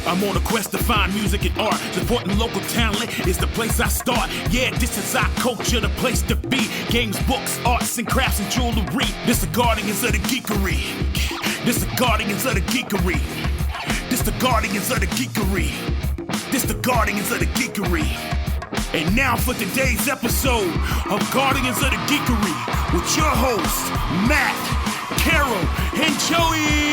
I'm on a quest to find music and art. Supporting local talent is the place I start. Yeah, this is our culture, the place to be. Games, books, arts and crafts and jewelry. This the guardians of the geekery. This the guardians of the geekery. This the guardians of the geekery. This the guardians of the geekery. And now for today's episode of Guardians of the Geekery with your hosts, Matt, Carol, and Joey.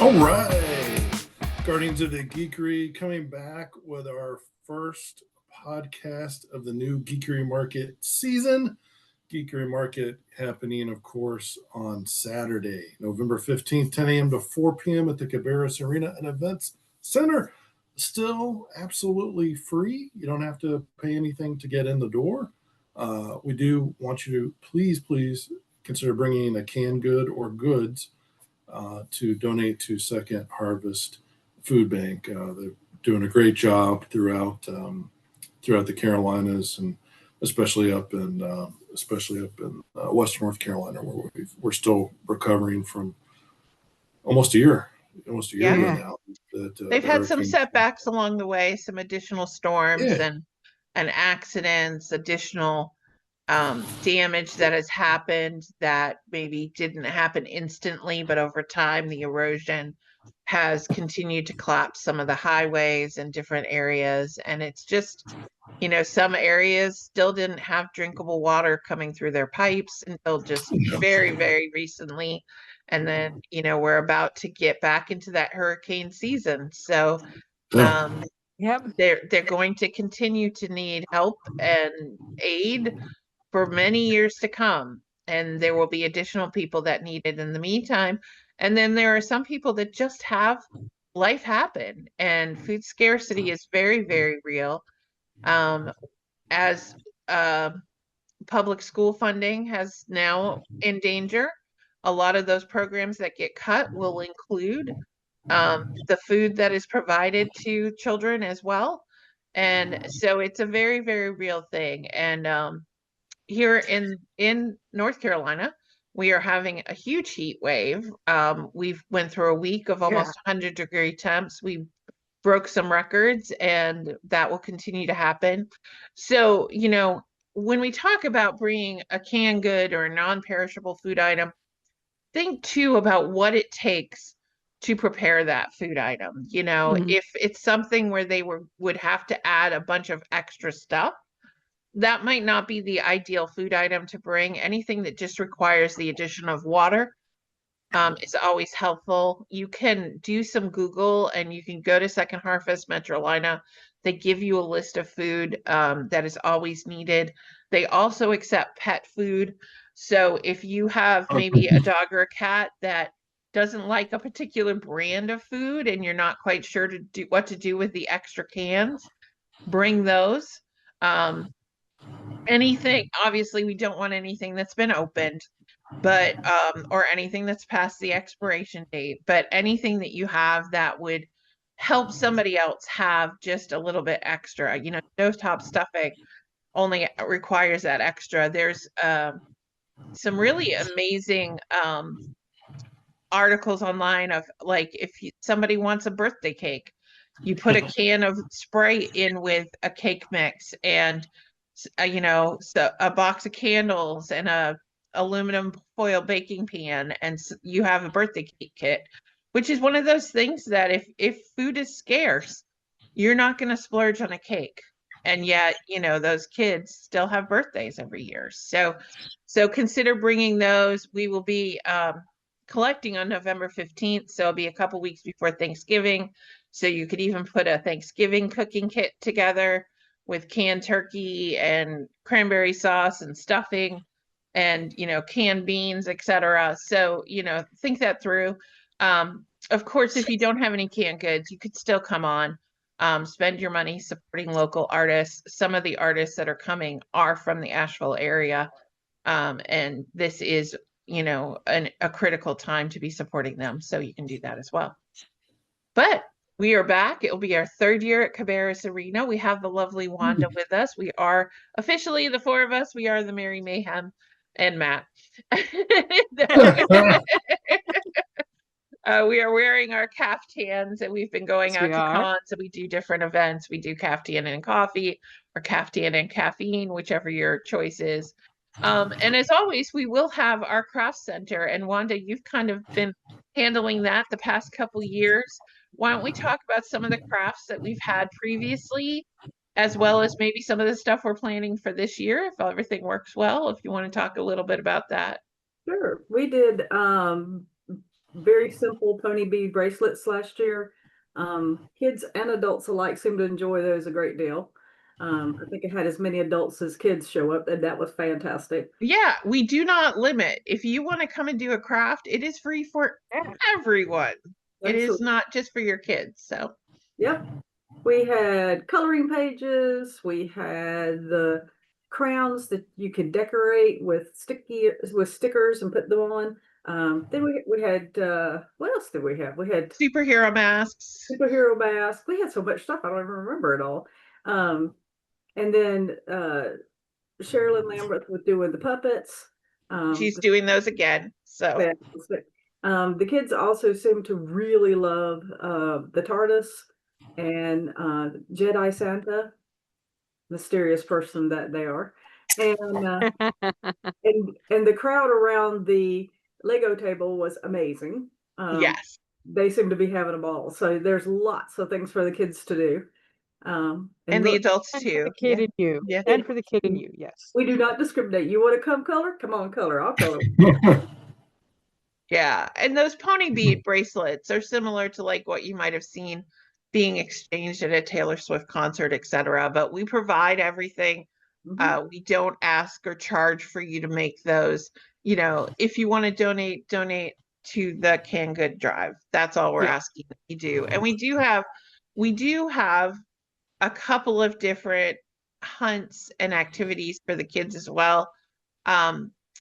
All right, Guardians of the Geekery coming back with our first podcast of the new Geekery Market season. Geekery Market happening, of course, on Saturday, November 15th, 10 a.m. to 4 p.m. at the Cabarrus Arena and Events Center. Still absolutely free. You don't have to pay anything to get in the door. We do want you to please consider bringing a canned good or goods to donate to Second Harvest Food Bank. They're doing a great job throughout the Carolinas, and especially up in Western North Carolina, where we're still recovering from almost a year ago now. They've had some setbacks along the way, some additional storms and accidents, additional damage that has happened that maybe didn't happen instantly, but over time the erosion has continued to collapse some of the highways in different areas. And it's just, some areas still didn't have drinkable water coming through their pipes until just very, very recently. And then, we're about to get back into that hurricane season. So they're going to continue to need help and aid for many years to come. And there will be additional people that need it in the meantime. And then there are some people that just have life happen, and food scarcity is very, very real. As public school funding has now in danger, a lot of those programs that get cut will include the food that is provided to children as well. And so it's a very, very real thing. And here in North Carolina, we are having a huge heat wave. We've went through a week of almost 100-degree temps. We broke some records, and that will continue to happen. So, when we talk about bringing a canned good or a non-perishable food item, think too about what it takes to prepare that food item. If it's something where they would have to add a bunch of extra stuff, that might not be the ideal food item to bring. Anything that just requires the addition of water is always helpful. You can do some Google, and you can go to Second Harvest Metrolina. They give you a list of food that is always needed. They also accept pet food. So if you have maybe a dog or a cat that doesn't like a particular brand of food and you're not quite sure what to do with the extra cans, bring those. Anything, obviously we don't want anything that's been opened, but or anything that's past the expiration date, but anything that you have that would help somebody else have just a little bit extra. Stovetop stuffing only requires that extra. There's some really amazing articles online of, like, if somebody wants a birthday cake, you put a can of spray in with a cake mix, and so a box of candles and a aluminum foil baking pan, and you have a birthday cake kit, which is one of those things that if food is scarce, you're not going to splurge on a cake. And yet, those kids still have birthdays every year. So consider bringing those. We will be collecting on November 15th. So it'll be a couple weeks before Thanksgiving. So you could even put a Thanksgiving cooking kit together with canned turkey and cranberry sauce and stuffing and, canned beans, etc. So, think that through. Of course, if you don't have any canned goods, you could still come on, spend your money supporting local artists. Some of the artists that are coming are from the Asheville area. And this is, a critical time to be supporting them. So you can do that as well. But We are back. It'll be our third year at Cabarrus Arena. We have the lovely Wanda with us. We are officially the four of us. We are the Merry Mayhem and Matt. We are wearing our caftans, and we've been going out to cons, and we do different events. We do caftan and coffee, or caftan and caffeine, whichever your choice is. And as always, we will have our craft center. And Wanda, you've kind of been handling that the past couple years. Why don't we talk about some of the crafts that we've had previously, as well as maybe some of the stuff we're planning for this year, if everything works well, if you want to talk a little bit about that. Sure. We did very simple pony bead bracelets last year. Kids and adults alike seem to enjoy those a great deal. I think it had as many adults as kids show up, and that was fantastic. Yeah, we do not limit. If you want to come and do a craft, it is free for everyone. It is not just for your kids. So, yep. We had coloring pages. We had the crowns that you could decorate with stickers and put them on. Then we had what else did we have? We had superhero masks. We had so much stuff I don't even remember it all. And then Sherilyn Lambert was doing the puppets. She's doing those again. So the kids also seem to really love the TARDIS and Jedi Santa, mysterious person that they are, and and the crowd around the Lego table was amazing. Yes, they seem to be having a ball. So there's lots of things for the kids to do. And the adults too. For the kid in you. Yeah. And for the kid in you, yes. We do not discriminate. You want to come color? Come on, color. I'll color. Yeah. And those pony bead bracelets are similar to like what you might have seen being exchanged at a Taylor Swift concert, etc. But we provide everything. We don't ask or charge for you to make those. You know, if you want to donate to the Canned Good Drive. That's all we're asking that you do. And we do have a couple of different hunts and activities for the kids as well.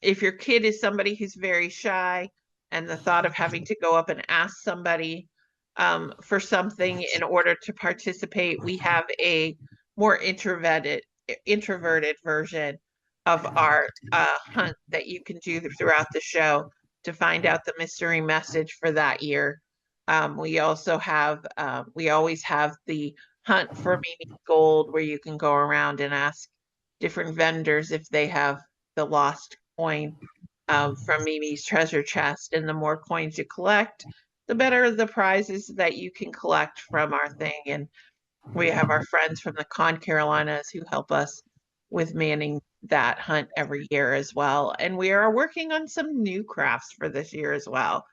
If your kid is somebody who's very shy, and the thought of having to go up and ask somebody for something in order to participate, we have a more introverted version of our hunt that you can do throughout the show to find out the mystery message for that year. We also have, we always have the hunt for Mimi's Gold, where you can go around and ask different vendors if they have the lost coin from Mimi's treasure chest. And the more coins you collect, the better the prizes that you can collect from our thing. And we have our friends from the Con Carolinas who help us with manning that hunt every year as well. And we are working on some new crafts for this year as well.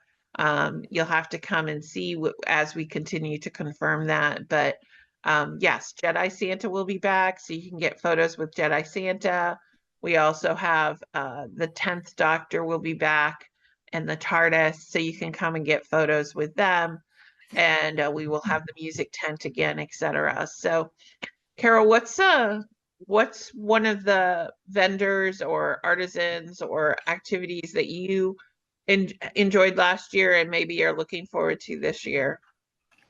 You'll have to come and see as we continue to confirm that. But yes, Jedi Santa will be back, so you can get photos with Jedi Santa. We also have the 10th Doctor will be back, and the TARDIS, so you can come and get photos with them. And we will have the music tent again, etc. So, Carol, what's one of the vendors or artisans or activities that you enjoyed last year and maybe you're looking forward to this year?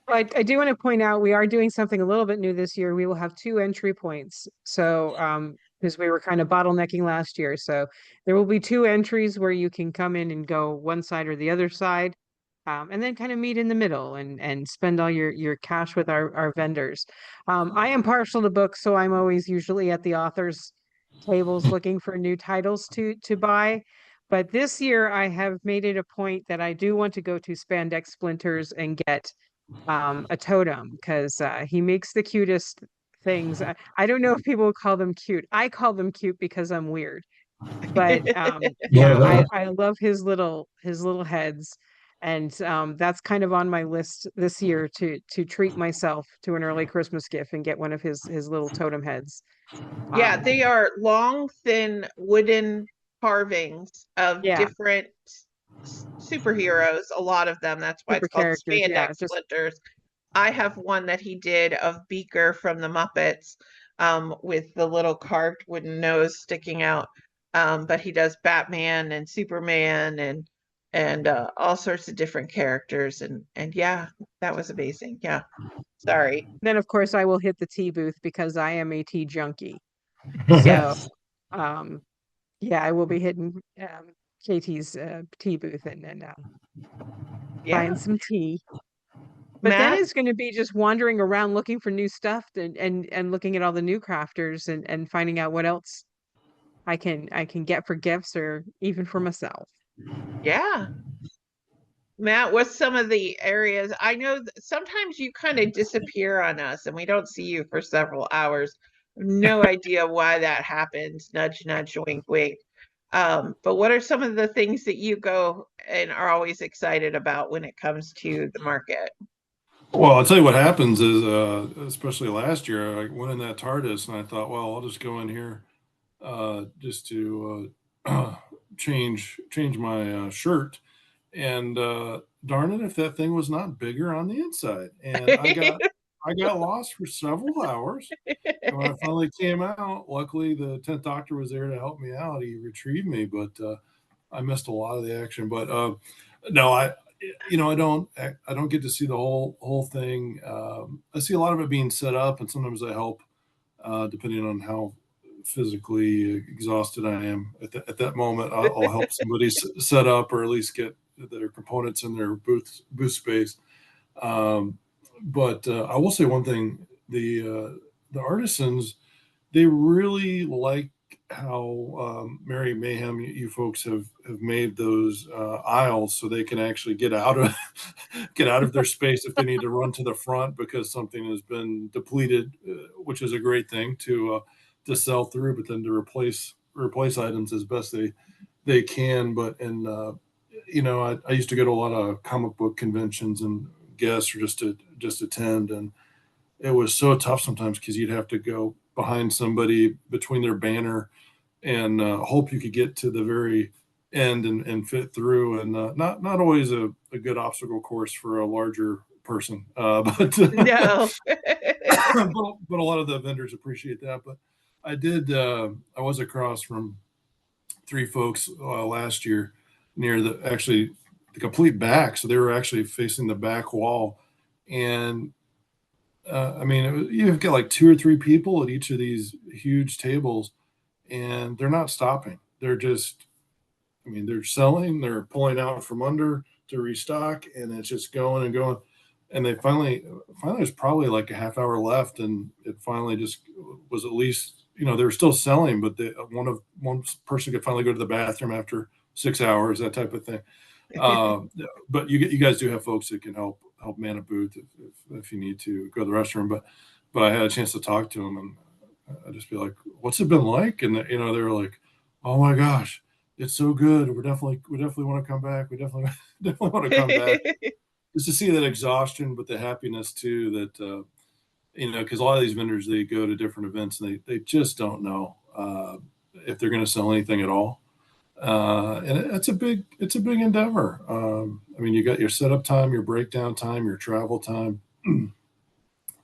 I do want to point out we are doing something a little bit new this year. We will have 2 entry points. So because we were kind of bottlenecking last year. So there will be 2 entries where you can come in and go one side or the other side, and then kind of meet in the middle and spend all your cash with our vendors. I am partial to books, so I'm always usually at the authors' tables looking for new titles to buy. But this year I have made it a point that I do want to go to Spandex Splinters and get a totem, because he makes the cutest things. I don't know if people would call them cute. I call them cute because I'm weird. But I love his little heads. And that's kind of on my list this year to treat myself to an early Christmas gift and get one of his little totem heads. Yeah, they are long, thin wooden carvings of different superheroes, a lot of them. That's why it's called Spandex Splinters. I have one that he did of Beaker from the Muppets, with the little carved wooden nose sticking out. But he does Batman and Superman and and all sorts of different characters. And yeah, that was amazing. Yeah. Sorry. Then of course I will hit the tea booth because I am a tea junkie. So Yes. um yeah, I will be hitting KT's tea booth and Yeah. buying some tea. But then Matt? it's going to be just wandering around looking for new stuff and looking at all the new crafters and finding out what else I can get for gifts or even for myself. Yeah. Matt, what's some of the areas? I know sometimes you kind of disappear on us and we don't see you for several hours. No idea why that happens. Nudge, nudge, wink, wink. But what are some of the things that you go and are always excited about when it comes to the market? Well, I'll tell you what happens is, especially last year, I went in that TARDIS and I thought, well, I'll just go in here just to change my shirt. And darn it, if that thing was not bigger on the inside. And I got lost for several hours. And when I finally came out, luckily the 10th Doctor was there to help me out. He retrieved me, but I missed a lot of the action. But no, I don't get to see the whole thing. I see a lot of it being set up, and sometimes I help, depending on how physically exhausted I am at that moment. I'll help somebody set up or at least get their components in their booth space. But I will say one thing: the artisans, they really like how Mary Mayhem, you folks have made those aisles so they can actually get out of their space if they need to run to the front because something has been depleted, which is a great thing to sell through, but then to replace items as best they can. But I used to go to a lot of comic book conventions and guests or just attend, and it was so tough sometimes because you'd have to go behind somebody between their banner and hope you could get to the very end and fit through, and not always a good obstacle course for a larger person, but No. but a lot of the vendors appreciate that. But I was across from three folks last year near the complete back, so they were actually facing the back wall, and you've got like two or three people at each of these huge tables, and they're not stopping. They're selling, they're pulling out from under to restock, and it's just going and going. And they finally there's probably like a half hour left, and it finally just was at least, they were still selling, but one person could finally go to the bathroom after 6 hours, that type of thing. But you guys do have folks that can help man a booth if you need to go to the restroom. But I had a chance to talk to them, and I'd just be like, "What's it been like?" And they were like, "Oh my gosh, it's so good. We definitely want to come back. We definitely want to come back." Just to see that exhaustion, but the happiness too that because a lot of these vendors, they go to different events and they just don't know if they're going to sell anything at all. And it's a big endeavor. You got your setup time, your breakdown time, your travel time,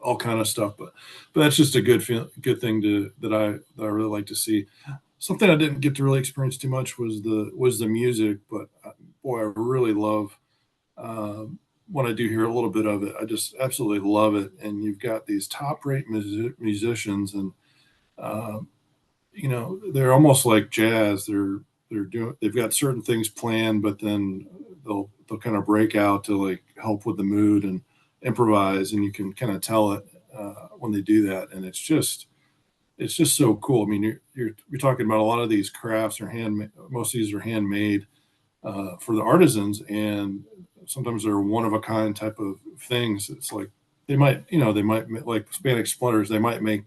all kind of stuff. But that's just a good thing that I really like to see. Something I didn't get to really experience too much was the music, but boy, I really love when I do hear a little bit of it. I just absolutely love it. And you've got these top-rate musicians, and they're almost like jazz. They've got certain things planned, but then they'll kind of break out to like help with the mood and improvise, and you can kind of tell it when they do that. And it's just so cool. I mean, you're talking about a lot of these crafts are handmade. Most of these are handmade for the artisans, and sometimes they're one of a kind type of things. It's like they might like Hispanic Splinters. They might make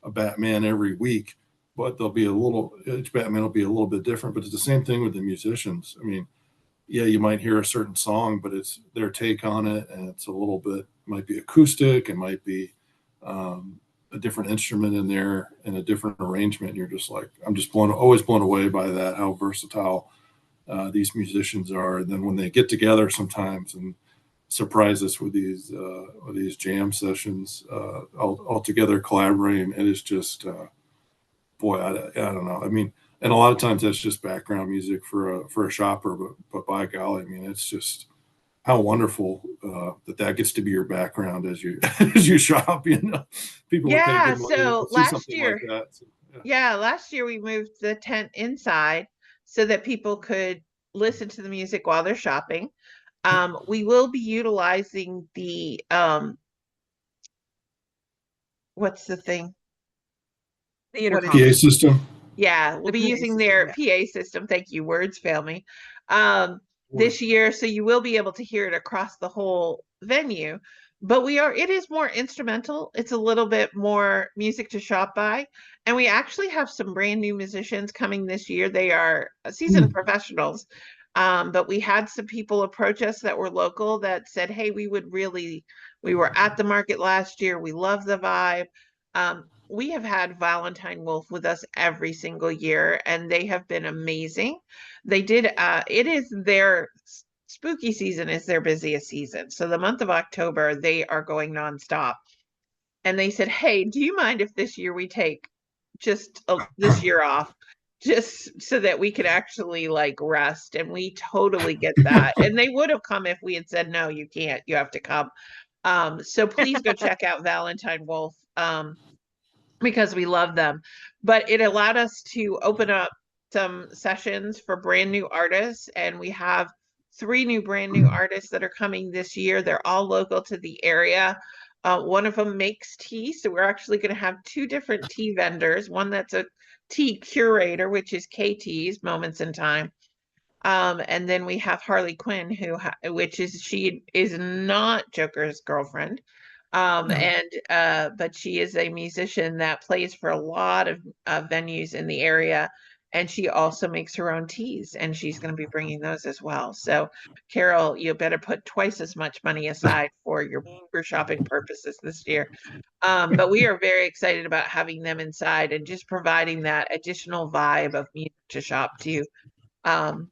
a Batman every week, but each Batman will be a little bit different. But it's the same thing with the musicians. I mean, yeah, you might hear a certain song, but it's their take on it, and it's a little bit, might be acoustic, it might be a different instrument in there and a different arrangement. You're just like, I'm just always blown away by that, how versatile these musicians are. And then when they get together sometimes and surprise us with these jam sessions, all together collaborating, it is just, boy, I don't know. I mean, And a lot of times that's just background music for a shopper, but by golly, I mean, it's just how wonderful that gets to be your background as you as you shop. People will pay Yeah, good money to so see something like that. So, last year we moved the tent inside so that people could listen to the music while they're shopping. We will be utilizing the what's the thing? The What is intercom. PA system. Yeah, we'll be PA using system, their yeah. PA system. Thank you. Words fail me. This year, so you will be able to hear it across the whole venue. But it is more instrumental. It's a little bit more music to shop by. And we actually have some brand new musicians coming this year. They are seasoned professionals. But we had some people approach us that were local that said, hey, we were at the market last year. We love the vibe. We have had Valentine Wolf with us every single year, and they have been amazing. It is their spooky season is their busiest season. So the month of October, they are going nonstop. And they said, hey, do you mind if this year we take just this year off? Just so that we could actually like rest. And we totally get that. And they would have come if we had said, no, you can't, you have to come. So please go check out Valentine Wolf. Because we love them. But it allowed us to open up some sessions for brand new artists. And we have 3 new brand new artists that are coming this year. They're all local to the area. One of them makes tea. So we're actually going to have 2 different tea vendors. One that's a tea curator, which is KT's Moments in Time. And then we have Harley Quinn, she is not Joker's girlfriend. But she is a musician that plays for a lot of venues in the area, and she also makes her own teas, and she's going to be bringing those as well. So, Carol, you better put twice as much money aside for your shopping purposes this year. But we are very excited about having them inside and just providing that additional vibe of music to shop to. And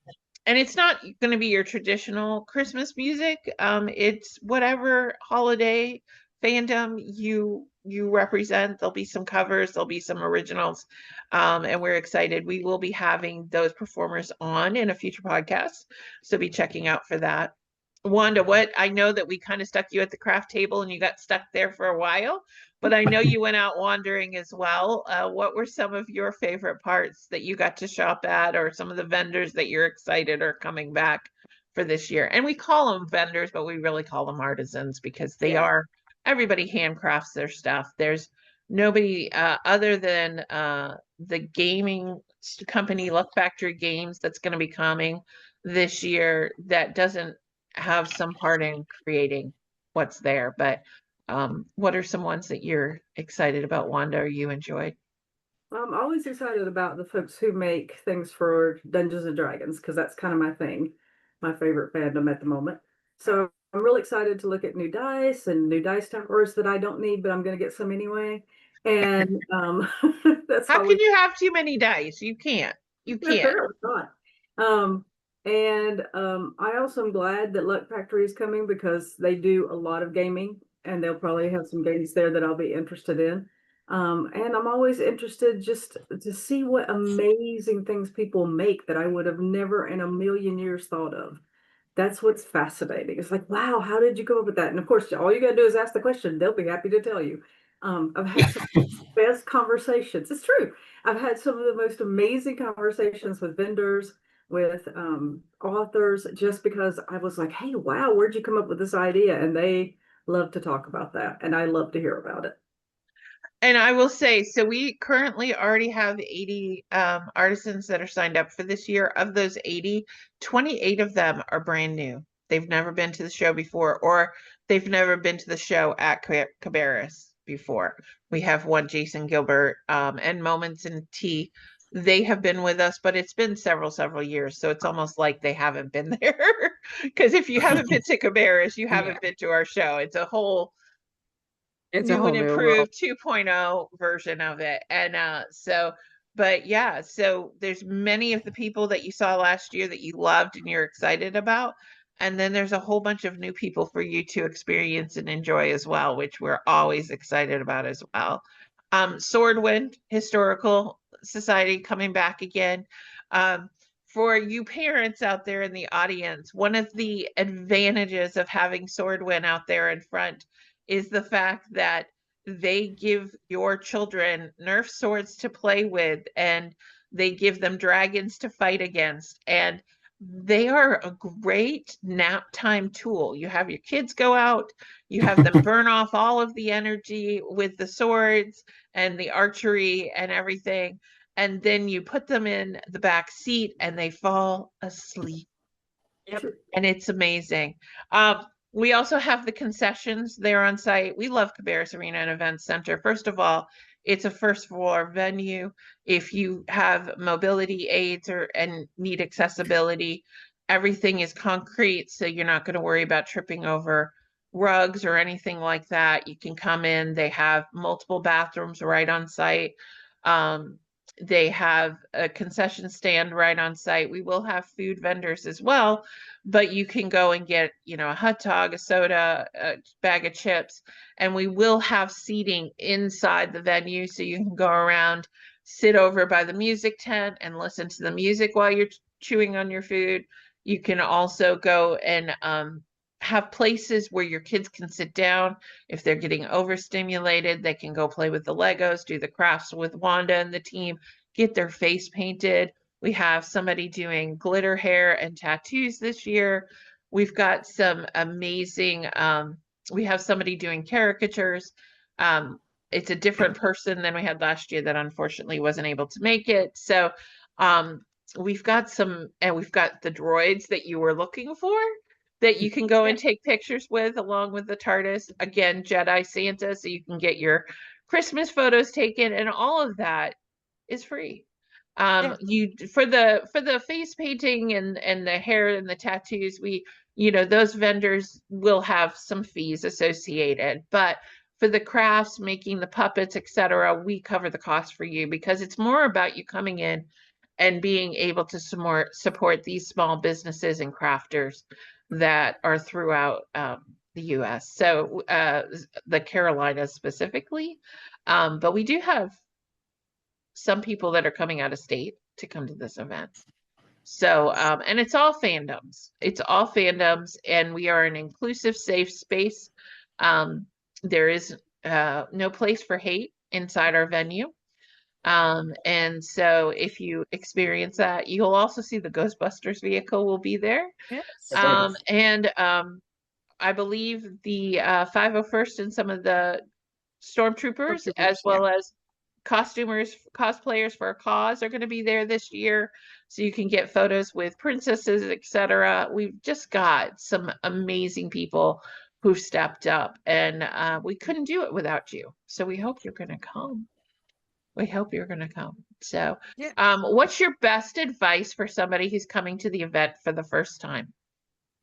it's not going to be your traditional Christmas music. It's whatever holiday fandom you represent. There'll be some covers, there'll be some originals, and we're excited. We will be having those performers on in a future podcast, so be checking out for that. Wanda, I know that we kind of stuck you at the craft table and you got stuck there for a while, but I know you went out wandering as well. What were some of your favorite parts that you got to shop at, or some of the vendors that you're excited are coming back for this year? And we call them vendors, but we really call them artisans because everybody handcrafts their stuff. There's nobody other than the gaming company Luck Factory Games that's going to be coming this year that doesn't have some part in creating what's there. But what are some ones that you're excited about, Wanda, or you enjoyed? I'm always excited about the folks who make things for Dungeons and Dragons, because that's kind of my thing, my favorite fandom at the moment. So I'm really excited to look at new dice and new dice tempers that I don't need, but I'm going to get some anyway. And that's How always can you have too many dice? You can't. You can't. apparently not. I also am glad that Luck Factory is coming, because they do a lot of gaming, and they'll probably have some games there that I'll be interested in. And I'm always interested just to see what amazing things people make that I would have never in a million years thought of. That's what's fascinating. It's like, wow, how did you come up with that? And of course, all you got to do is ask the question. They'll be happy to tell you. I've had some best conversations. It's true. I've had some of the most amazing conversations with vendors, with authors, just because I was like, hey, wow, where'd you come up with this idea? And they love to talk about that, and I love to hear about it. And I will say, so we currently already have 80 artisans that are signed up for this year. Of those 80, 28 of them are brand new. They've never been to the show before, or they've never been to the show at Cabarrus before. We have one, Jason Gilbert, and Moments in Tea. They have been with us, but it's been several years. So it's almost like they haven't been there. Because if you haven't been to Cabarrus, you haven't been to our show. It's a whole new and improved 2.0 version of it. And so there's many of the people that you saw last year that you loved and you're excited about. And then there's a whole bunch of new people for you to experience and enjoy as well, which we're always excited about as well. Swordwind Historical Society coming back again. For you parents out there in the audience, one of the advantages of having Swordwind out there in front is the fact that they give your children Nerf swords to play with, and they give them dragons to fight against. And they are a great nap time tool. You have your kids go out, you have them burn off all of the energy with the swords and the archery and everything, and then you put them in the back seat and they fall asleep. Yep. And it's amazing. We also have the concessions there on site. We love Cabarrus Arena and Events Center. First of all, it's a first floor venue. If you have mobility aids and need accessibility, everything is concrete, so you're not going to worry about tripping over rugs or anything like that. You can come in. They have multiple bathrooms right on site. They have a concession stand right on site. We will have food vendors as well, but you can go and get, a hot dog, a soda, a bag of chips, and we will have seating inside the venue, so you can go around, sit over by the music tent and listen to the music while you're chewing on your food. You can also go and have places where your kids can sit down. If they're getting overstimulated, they can go play with the Legos, do the crafts with Wanda and the team, get their face painted. We have somebody doing glitter hair and tattoos this year. We've got some amazing, we have somebody doing caricatures. It's a different person than we had last year that unfortunately wasn't able to make it. So we've got we've got the droids that you were looking for, that you can go and take pictures with, along with the TARDIS. Again, Jedi Santa, so you can get your Christmas photos taken, and all of that is free. You for the face painting and the hair and the tattoos, those vendors will have some fees associated, but for the crafts, making the puppets, etc., we cover the cost for you, because it's more about you coming in and being able to support these small businesses and crafters that are throughout the U.S. So the Carolinas specifically, but we do have some people that are coming out of state to come to this event. So and it's all fandoms. It's all fandoms, and we are an inclusive, safe space. There is no place for hate inside our venue. And so if you experience that, you'll also see the Ghostbusters vehicle will be there. Yes. And I believe the 501st and some of the stormtroopers, as well as cosplayers for a cause, are going to be there this year. So you can get photos with princesses, etc. We've just got some amazing people who've stepped up, and we couldn't do it without you. So we hope you're going to come. We hope you're going to come. So, what's your best advice for somebody who's coming to the event for the first time?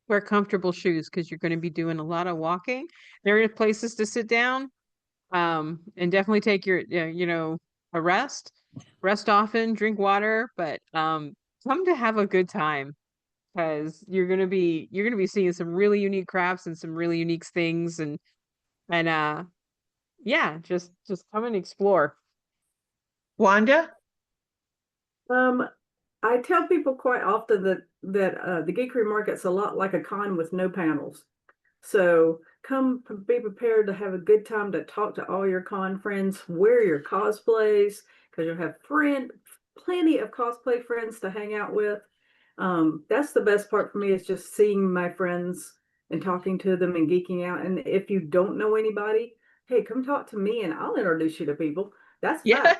Wear comfortable shoes, because you're going to be doing a lot of walking. There are places to sit down, and definitely take your, a rest often, drink water, but come to have a good time, because you're going to be seeing some really unique crafts and some really unique things, and just come and explore. Wanda? I tell people quite often that the Geekery Market's a lot like a con with no panels. So come be prepared to have a good time, to talk to all your con friends, wear your cosplays, because you'll have plenty of cosplay friends to hang out with. That's the best part for me, is just seeing my friends and talking to them and geeking out. And if you don't know anybody, hey, come talk to me and I'll introduce you to people. That's fun.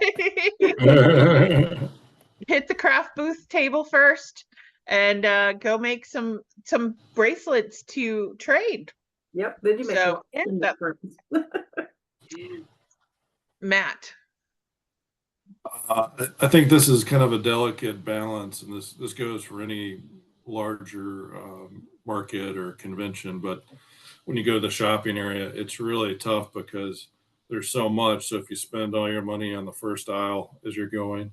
Hit the craft booth table first and go make some bracelets to trade. Yep. Then you make friends. Matt. I think this is kind of a delicate balance, and this goes for any larger market or convention. But when you go to the shopping area, it's really tough because there's so much. So if you spend all your money on the first aisle as you're going,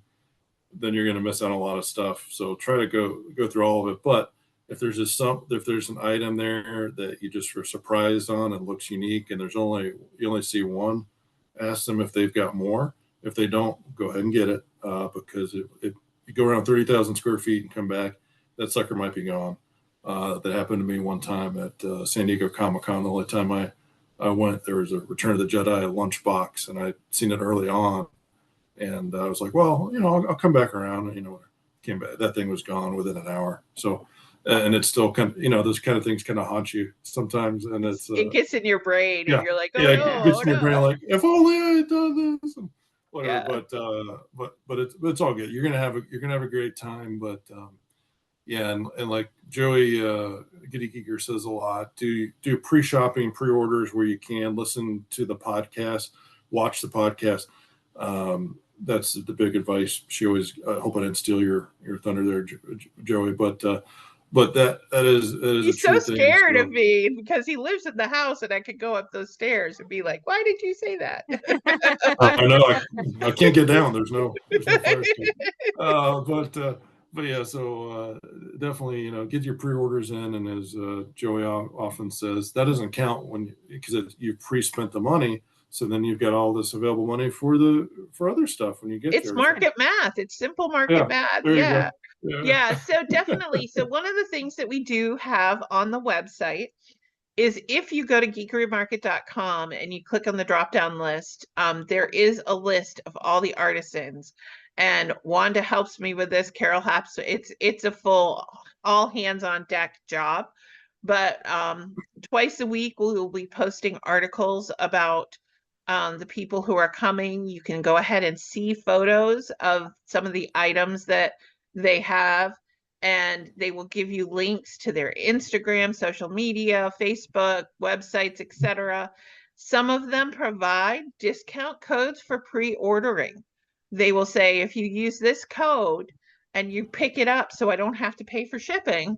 then you're going to miss out on a lot of stuff. So try to go through all of it. But if there's an item there that you just were surprised on and looks unique, and you only see one, ask them if they've got more. If they don't, go ahead and get it. because if you go around 30,000 square feet and come back, that sucker might be gone. That happened to me one time at San Diego Comic-Con. The only time I went, there was a Return of the Jedi lunchbox, and I'd seen it early on. And I was like, well, I'll come back around. Came back. That thing was gone within an hour. So, and it's still kind of, those kind of things kind of haunt you sometimes. And it gets in your brain, yeah, and you're like, oh yeah, no, it gets in your no. brain like, if only I had done this, and whatever. Yeah. But it's all good. You're gonna have a great time. But yeah, and like Joey Giddy Geeker says a lot, do pre-shopping, pre-orders where you can. Listen to the podcast, watch the podcast. That's the big advice. She always, I hope I didn't steal your thunder there, Joey, but that is He's so scared of me because he lives in the house, and I could go up those stairs and be like, why did you say that? I know I can't get down. There's no fire escape. But yeah, so definitely, get your pre-orders in, and as Joey often says, that doesn't count because you've pre-spent the money. So then you've got all this available money for other stuff when you get there. It's market math. It's simple market math. Yeah. Yeah. So definitely. So one of the things that we do have on the website is if you go to geekerymarket.com and you click on the drop-down list, there is a list of all the artisans. And Wanda helps me with this. Carol helps. It's a full all hands on deck job. But twice a week we will be posting articles about the people who are coming. You can go ahead and see photos of some of the items that they have, and they will give you links to their Instagram, social media, Facebook, websites, etc. Some of them provide discount codes for pre-ordering. They will say, if you use this code and you pick it up so I don't have to pay for shipping,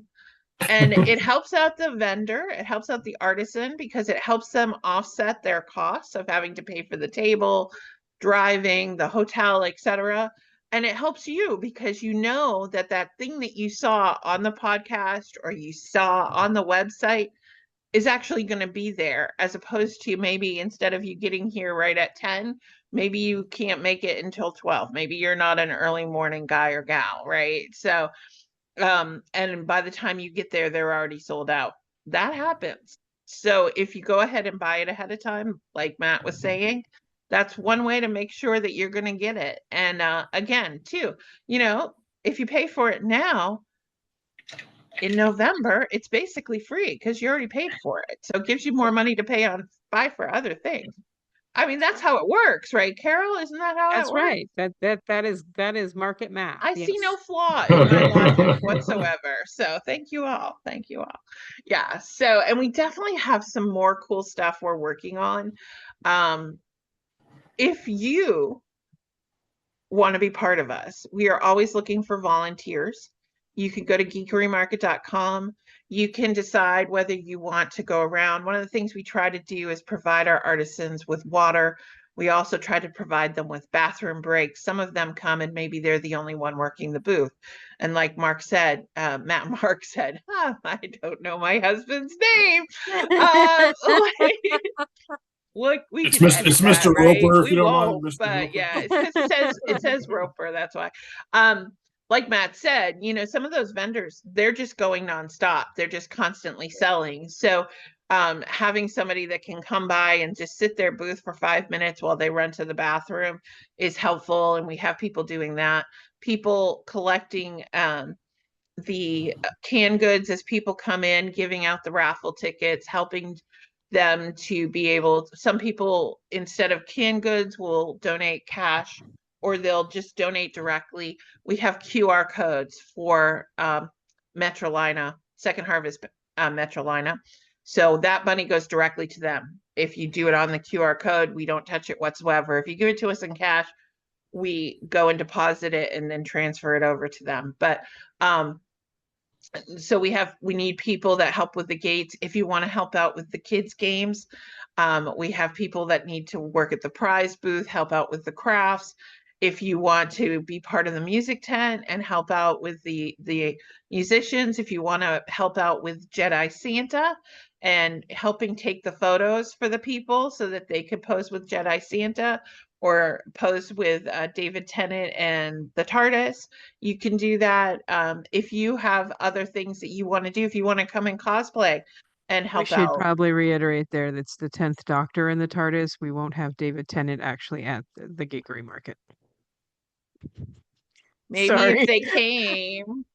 and it helps out the vendor, it helps out the artisan, because it helps them offset their costs of having to pay for the table, driving, the hotel, etc. And it helps you because that thing that you saw on the podcast or you saw on the website is actually going to be there, as opposed to maybe instead of you getting here right at 10, maybe you can't make it until 12. Maybe you're not an early morning guy or gal, right? So and by the time you get there, they're already sold out. That happens. So if you go ahead and buy it ahead of time, like Matt was saying, that's one way to make sure that you're going to get it. And again, too, if you pay for it now in November, it's basically free because you already paid for it. So it gives you more money to buy for other things. I mean, that's how it works, right, Carol? Isn't that how That's it works? right. That is market math. I Yes. see no flaw in my logic whatsoever. So thank you all. Thank you all. Yeah. So, and we definitely have some more cool stuff we're working on. If you want to be part of us, we are always looking for volunteers. You can go to geekerymarket.com. You can decide whether you want to go around. One of the things we try to do is provide our artisans with water. We also try to provide them with bathroom breaks. Some of them come and maybe they're the only one working the booth. And like Mark said, Matt and Mark said, I don't know my husband's name. Look, it's Mr. Right? Roper, we if you don't won't, mind. Mr. But Roper. yeah, it says Roper. That's why. Like Matt said, some of those vendors, they're just going nonstop. They're just constantly selling. So having somebody that can come by and just sit their booth for 5 minutes while they run to the bathroom is helpful. And we have people doing that. People collecting the canned goods as people come in, giving out the raffle tickets, helping them to be able. Some people, instead of canned goods, will donate cash, or they'll just donate directly. We have QR codes for Metrolina, Second Harvest Metrolina. So that money goes directly to them. If you do it on the QR code, we don't touch it whatsoever. If you give it to us in cash, we go and deposit it and then transfer it over to them. But so we need people that help with the gates. If you want to help out with the kids' games, we have people that need to work at the prize booth, help out with the crafts. If you want to be part of the music tent and help out with the musicians, if you want to help out with Jedi Santa and helping take the photos for the people so that they can pose with Jedi Santa, or pose with David Tennant and the TARDIS, you can do that. If you have other things that you want to do, if you want to come and cosplay and We help should out. probably reiterate there that's the 10th Doctor in the TARDIS. We won't have David Tennant actually at the Geekery Market. Maybe Sorry. if they came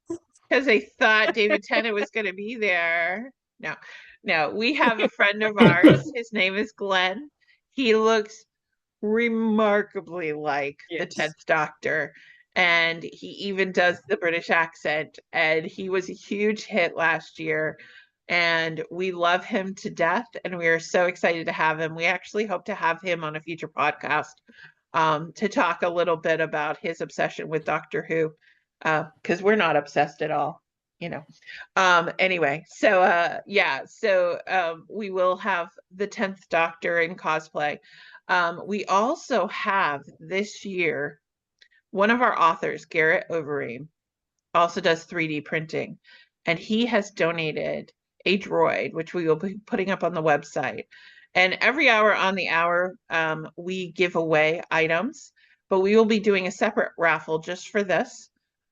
because they thought David Tennant was going to be there. No, we have a friend of ours. His name is Glenn. He looks remarkably like the Yes. 10th Doctor, and he even does the British accent, and he was a huge hit last year, and we love him to death, and we are so excited to have him. We actually hope to have him on a future podcast to talk a little bit about his obsession with Doctor Who, because we're not obsessed at all, you know. Anyway, so we will have the 10th Doctor in cosplay. We also have this year, one of our authors, Garrett Overeem, also does 3D printing, and he has donated a droid, which we will be putting up on the website. And every hour on the hour, we give away items, but we will be doing a separate raffle just for this.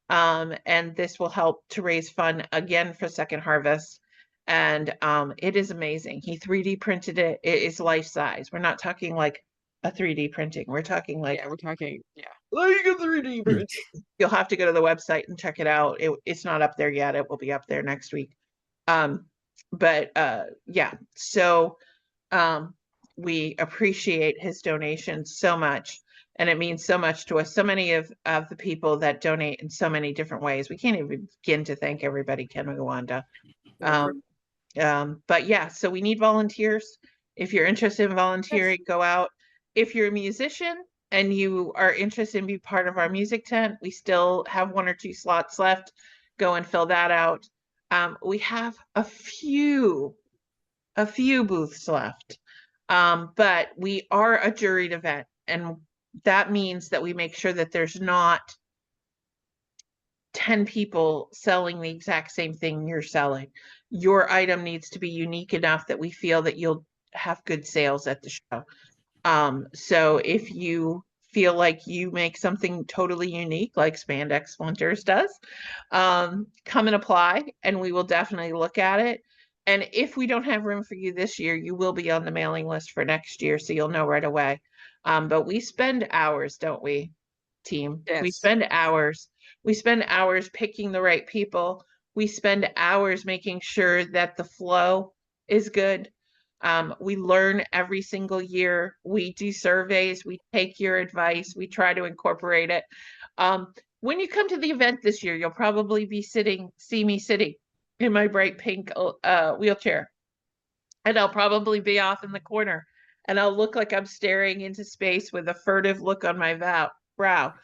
And this will help to raise fund again for Second Harvest. And it is amazing. He 3D printed it. It is life size. We're not talking like a 3D printing. We're talking like Yeah, we're talking. Yeah. like a 3D print. You'll have to go to the website and check it out. It's not up there yet. It will be up there next week. So we appreciate his donation so much, and it means so much to us. So many of the people that donate in so many different ways. We can't even begin to thank everybody, can we, Wanda? But yeah, so we need volunteers. If you're interested in volunteering, go out. If you're a musician and you are interested in being part of our music tent, we still have 1 or 2 slots left. Go and fill that out. We have a few booths left, but we are a juried event, and that means that we make sure that there's not 10 people selling the exact same thing you're selling. Your item needs to be unique enough that we feel that you'll have good sales at the show. So if you feel like you make something totally unique, like Spandex Splinters does, come and apply, and we will definitely look at it. And if we don't have room for you this year, you will be on the mailing list for next year, so you'll know right away. But we spend hours, don't we, team? Yes. We spend hours. We spend hours picking the right people. We spend hours making sure that the flow is good. We learn every single year. We do surveys. We take your advice. We try to incorporate it. When you come to the event this year, you'll probably see me sitting in my bright pink wheelchair, and I'll probably be off in the corner, and I'll look like I'm staring into space with a furtive look on my brow,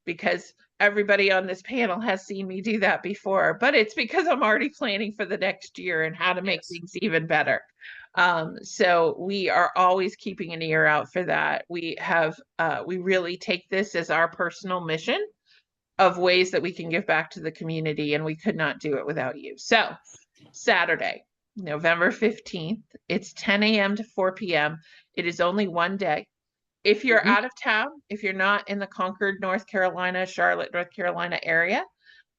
because everybody on this panel has seen me do that before, but it's because I'm already planning for the next year and how to make things even better. So we are always keeping an ear out for that. We really take this as our personal mission of ways that we can give back to the community, and we could not do it without you. So Saturday, November 15th, it's 10 a.m. to 4 p.m. It is only one day. If you're out of town, if you're not in the Concord, North Carolina, Charlotte, North Carolina area,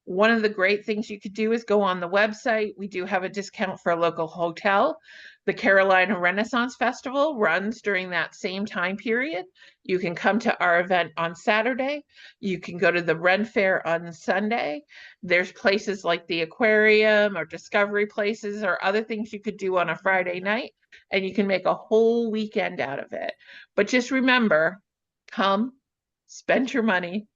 one of the great things you could do is go on the website. We do have a discount for a local hotel. The Carolina Renaissance Festival runs during that same time period. You can come to our event on Saturday. You can go to the Ren Fair on Sunday. There's places like the aquarium or discovery places or other things you could do on a Friday night, and you can make a whole weekend out of it. But just remember, come, spend your money,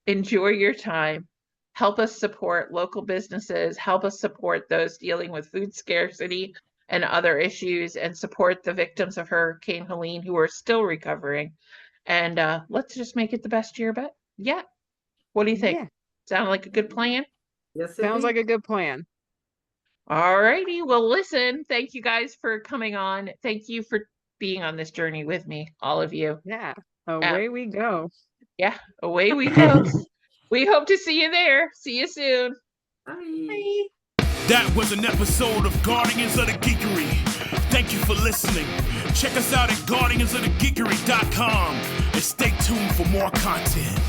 enjoy your time, help us support local businesses, help us support those dealing with food scarcity and other issues, and support the victims of Hurricane Helene who are still recovering. And let's just make it the best year yet. What do you think? Yeah. Sound like a good plan? Yes, Sounds indeed. like a good plan. All righty. Well, listen, thank you guys for coming on. Thank you for being on this journey with me, all of you. Yeah. Away we go. Yeah, away we go. We hope to see you there. See you soon. Bye. Bye. That was an episode of Guardians of the Geekery. Thank you for listening. Check us out at guardiansofthegeekery.com and stay tuned for more content.